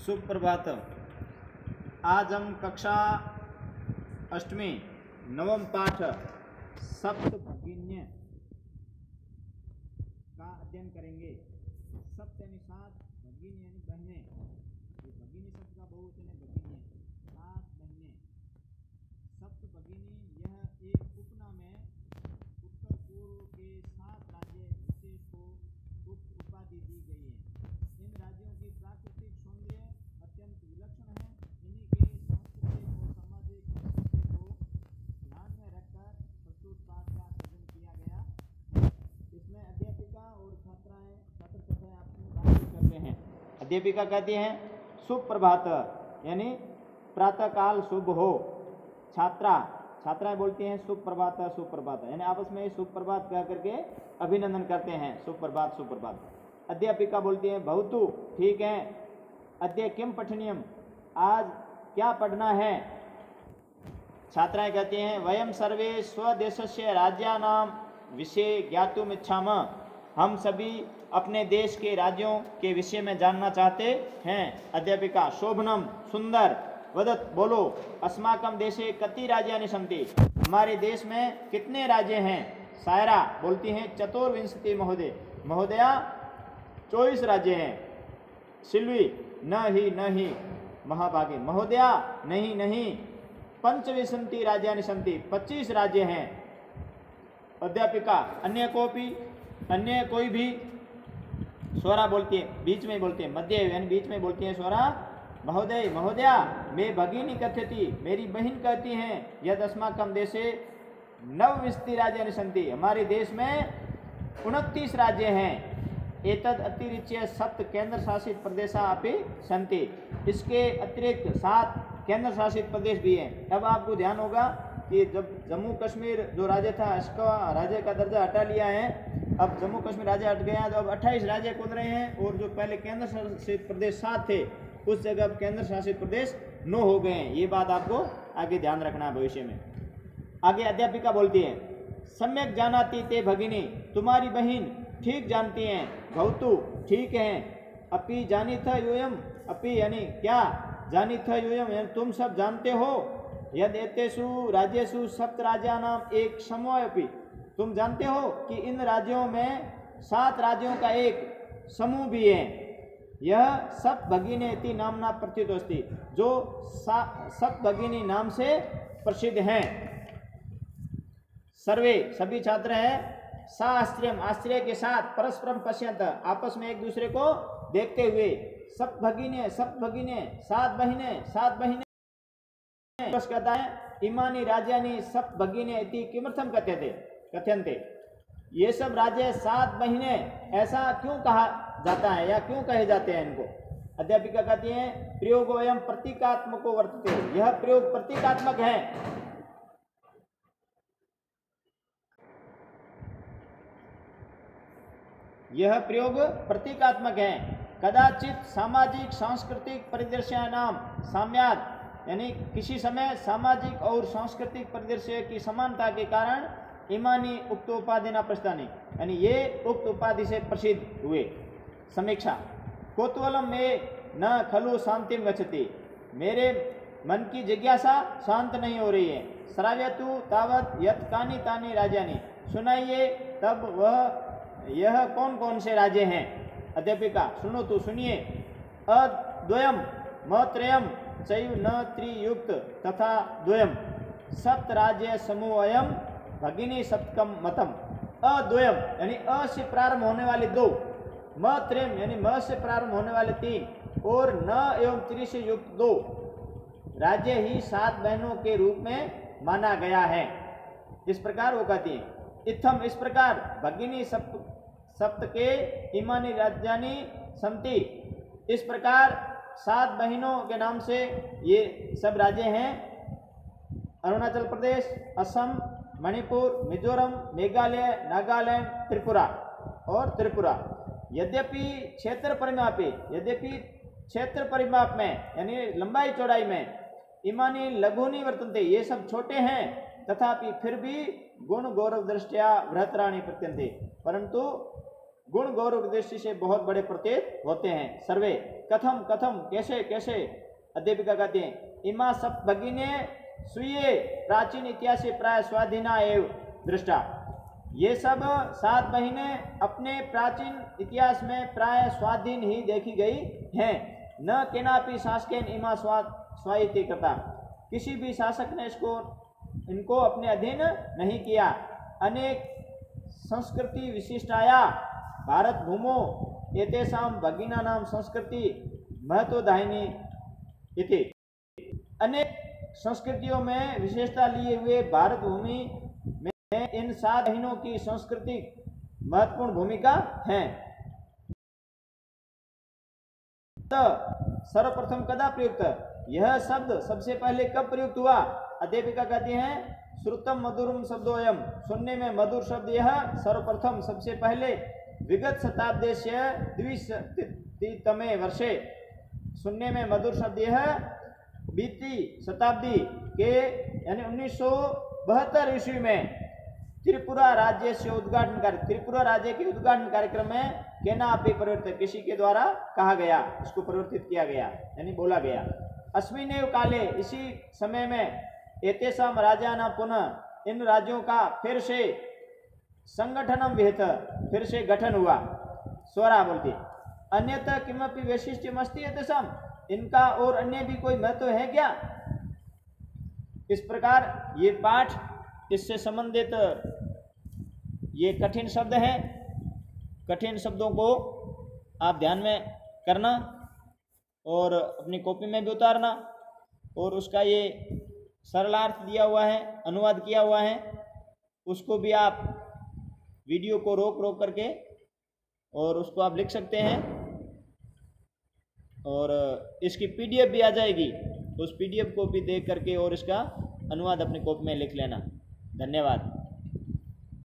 सुप्रभात। आज हम कक्षा 8वीं नवम पाठ सप्तभगिन्य का अध्ययन करेंगे। सप्त यानी सात, भगिनी यानी बहनें। ये भगिनी शब्द का बहुवचन है भगिनी, सात बहनें। सप्तभगिनी यह एक उपनाम है। उत्तर पूर्व के 7 राज्य विशेष को उप उपाधि दी गई है। इन राज्यों की प्राकृतिक सौंदर्य अत्यंत विलक्षण है। इन्हीं के सांस्कृतिक और सामाजिक वैशिष्ट्य को ध्यान में रखकर प्रस्तुत पाठ का सृजन किया गया है। इसमें अध्यापिका और छात्र छात्राएं आपस में बातचीत करते हैं। अध्यापिका कहती हैं सुप्रभात यानी प्रातःकाल शुभ हो। छात्राएं बोलती हैं सुप्रभात सुप्रभात यानी आपस में सुप्रभात कह करके अभिनंदन करते हैं। सुप्रभात सुप्रभात। अध्यापिका बोलती हैं भवतु ठीक है। अद्य किम पठनीयम आज क्या पढ़ना है। छात्राएं कहती हैं वयम सर्वे स्वदेशस्य राज्यानां विषय ज्ञातुम इच्छामः। हम सभी अपने देश के राज्यों के विषय में जानना चाहते हैं। अध्यापिका शोभनम सुंदर। वदत बोलो अस्माकं देशे कति राज्यानि सन्ति। हमारे देश में कितने राज्य हैं। सायरा बोलती हैं चतुर्विंशति महोदया 24 राज्य हैं। सिल्वी न ही महाभागी महोदया नहीं पंचविंशति राज्यानि सन्ति 25 राज्य हैं। अध्यापिका अन्य कोई भी। स्वरा बोलती है बीच में बोलती है मध्य यानी बीच में बोलती है स्वरा। महोदया मैं भगिनी कथयति मेरी बहन कहती हैं यद अस्माकं देशे 29 राज्यानि सन्ति। हमारे देश में 29 राज्य हैं। एतद अतिरिच्य 7 केंद्र शासित प्रदेशा अपि सन्ति। इसके अतिरिक्त 7 केंद्र शासित प्रदेश भी हैं। अब आपको ध्यान होगा कि जब जम्मू कश्मीर जो राज्य था इसका राज्य का दर्जा हटा लिया है। अब जम्मू कश्मीर राज्य हट गया तो अब 28 राज्य खुल रहे हैं और जो पहले केंद्र शासित प्रदेश 7 थे उस जगह अब केंद्र शासित प्रदेश 9 हो गए हैं। ये बात आपको आगे ध्यान रखना है भविष्य में। आगे अध्यापिका बोलती है सम्यक जानाति ते भगिनी तुम्हारी बहन ठीक जानती हैं। भवतु ठीक है। अपि जानीथ यूयम अपि यानी क्या जानीथ यूयम यानी तुम सब जानते हो। यद एतेषु राज्येषु 7 राज्यानां एक समूह अपि तुम जानते हो कि इन राज्यों में 7 राज्यों का एक समूह भी है। यह सप्तभगिनी नामना प्रसिद्ध अस्ति जो सप्तभगिनी नाम से प्रसिद्ध हैं। सर्वे सभी छात्र हैं आश्चर्य के साथ परस्परम पश्यन्त आपस में एक दूसरे को देखते हुए सप्तभगिनी 7 बहिनें कहता है इमानी राज्यानि सप्तभगिनी इति किमर्थम कथ्यन्ते। ये सब राज्य 7 बहिनें ऐसा क्यों कहा जाता है या क्यों कहे जाते हैं इनको। अध्यापिका कहती हैं प्रयोगोयम प्रतीकात्मको वर्तते। यह प्रयोग प्रतीकात्मक है। यह प्रयोग प्रतीकात्मक है। कदाचित सामाजिक सांस्कृतिक परिदृश्यानां साम्यात् यानी किसी समय सामाजिक और सांस्कृतिक परिदृश्य की समानता के कारण इमानी उक्त उपाधि न प्रस्थानी यानी ये उक्त उपाधि से प्रसिद्ध हुए। समीक्षा कौतूहलम में न खलु शांतिम गच्छति। मेरे मन की जिज्ञासा शांत नहीं हो रही है। श्राव्यतु तावत यत् कानि तानि राज्यानि सुनाइए तब वह यह कौन कौन से राज्य हैं। अध्यापिका सुनो तो सुनिए। अद्वयम मत्रयम चैव न त्रियुक्त तथा द्वयम 7 राज्य समूह अयम भगिनी सप्तकम मतम। अद्वयम यानी अ से प्रारंभ होने वाले 2, मत्रयम यानी म से प्रारंभ होने वाले 3 और न एवं त्रि से युक्त 2 राज्य ही 7 बहनों के रूप में माना गया है। इस प्रकार वो कहती है इत्थम इस प्रकार भगिनी सप्त के इमानी राज्यानि सन्ति। इस प्रकार 7 बहनों के नाम से ये सब राज्य हैं। अरुणाचल प्रदेश, असम, मणिपुर, मिजोरम, मेघालय, नागालैंड, त्रिपुरा और त्रिपुरा। यद्यपि क्षेत्र परिमाप में यानी लंबाई चौड़ाई में इमानी लघुनी वर्तन्ते ये सब छोटे हैं तथापि फिर भी गुण गौरव दृष्टिया बृहतराणि प्रत्यन्ते परंतु गुण गौरव दृष्टि से बहुत बड़े प्रतीत होते हैं। सर्वे कथम कथम कैसे कैसे। अध्यापिका कहते हैं इमा सब भगिने स्वीय प्राचीन इतिहास प्राय स्वाधीना एवं दृष्टा। ये सब 7 महीने अपने प्राचीन इतिहास में प्राय स्वाधीन ही देखी गई हैं। न केनापि शासकेन इमा स्वायत्ती कृता। किसी भी शासक ने इनको अपने अधीन नहीं किया। अनेक संस्कृति विशिष्टाया भारत भूमो एतेषां भगिनानां संस्कृति महत्वदायिनी इति। अनेक संस्कृतियों में विशेषता लिए हुए भारत भूमि में इन 7 महीनों की संस्कृति महत्वपूर्ण भूमिका है। सर्वप्रथम कदा प्रयुक्त, यह शब्द सबसे पहले कब प्रयुक्त हुआ। अध्यापिका कहती हैं श्रुतम मधुरम शब्दोयम, सुनने में मधुर शब्द यह सर्वप्रथम सबसे पहले विगत शताब्दी से 20तमे वर्षे, सुनने में मधुर शब्द यह बीती शताब्दी के यानी 1972 ईस्वी में त्रिपुरा राज्य से त्रिपुरा राज्य के उद्घाटन कार्यक्रम में केनापि परिवर्तित, किसी के द्वारा कहा गया, इसको परिवर्तित किया गया यानी बोला गया। अस्मिनेव काले, इसी समय में एतेषां राजानां पुनः, इन राज्यों का फिर से संगठनम विहित, फिर से गठन हुआ। स्वरा बोलती अन्यथा किमपि वैशिष्ट्यम अस्ति एतेषां, इनका और अन्य भी कोई महत्व है क्या। इस प्रकार ये पाठ, इससे संबंधित ये कठिन शब्द हैं। कठिन शब्दों को आप ध्यान में करना और अपनी कॉपी में भी उतारना, और उसका ये सरलार्थ दिया हुआ है, अनुवाद किया हुआ है, उसको भी आप वीडियो को रोक रोक करके और उसको आप लिख सकते हैं। और इसकी PDF भी आ जाएगी, उस PDF को भी देख करके और इसका अनुवाद अपनी कॉपी में लिख लेना। धन्यवाद।